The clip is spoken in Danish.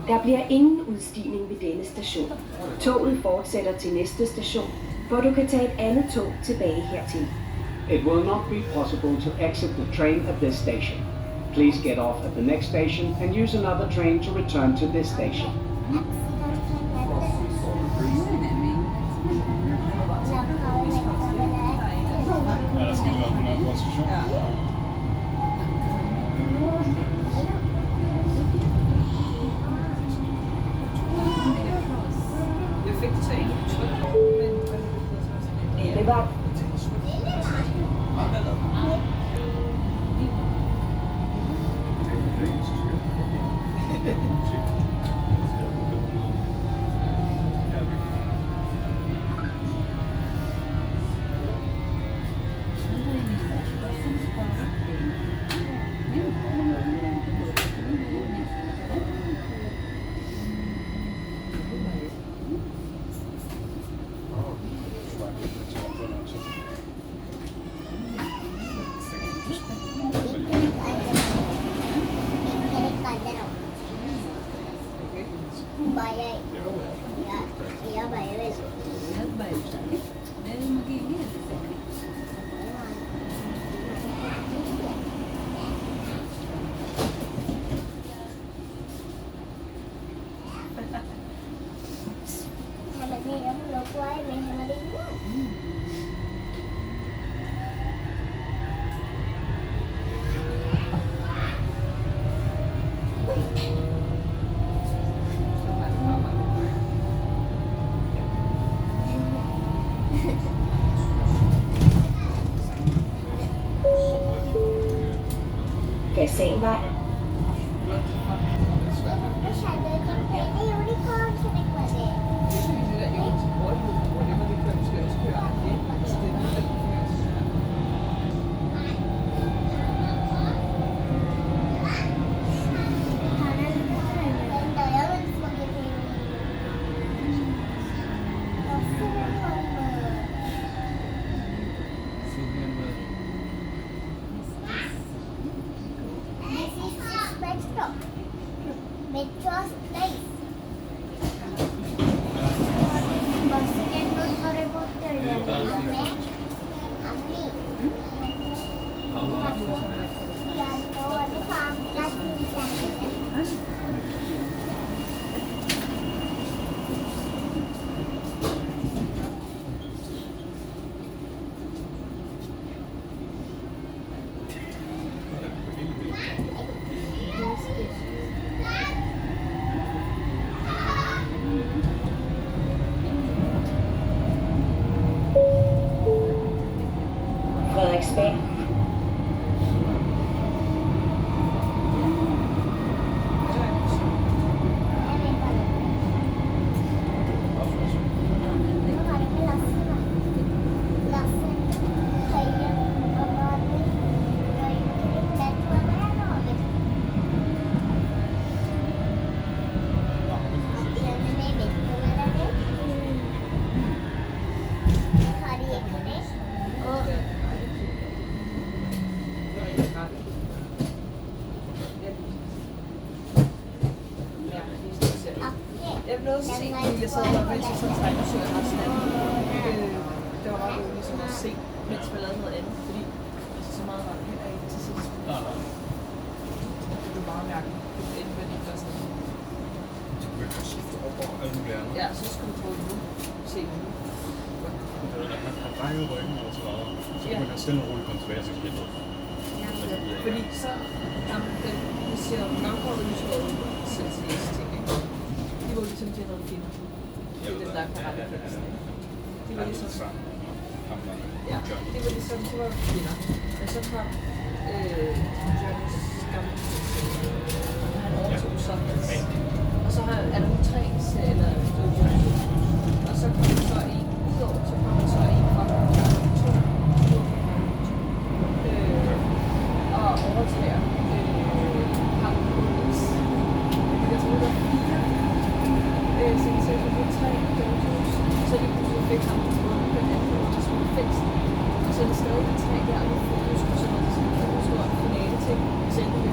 Der bliver ingen udstigning ved denne station. Toget fortsætter til næste station, hvor du kan tage et andet tog tilbage hertil. It will not be possible to exit the train at this station. Please get off at the next station and use another train to return to this station. Det var Fasanvej. Frederiksberg. Jeg blev også set, fordi jeg sad der, mens jeg sad og så jeg resten af det var ret roligt ligesom at se, mens vi lavede noget andet, fordi altså, så meget var det heller ikke til sidst. Det blev meget mærkeligt. Det blev indvendigt og sådan noget. Du kunne ikke skifte op og alt muligt andet. Ja, så skulle du prøve nu. Se nu. Han drejede ryggen over til varer, så kunne han stille og roligt komme tilbage til skridtet. Fordi så, vi siger, mangfoldet nu skal sætte til næste ting, ikke? De var ligesom de havde film. Det er dem, der er på rettekendelsen. De var ligesom... Ja, det var ligesom, det var kvinder. Men så kom Jonas gamle han overtog så. Og så er der nu 3 eller og så kom der så en udover, så kom der så en fra 2 og overtager ham på Niels. Jeg tror, det var 4. Så det var 3 dojo's. Så de pludselig fik ham på bunden på den anden måde, så skulle fængsel. Og så er det stadig 3 der, og nu skulle så noget sådan en stor finale ting. Så endte vi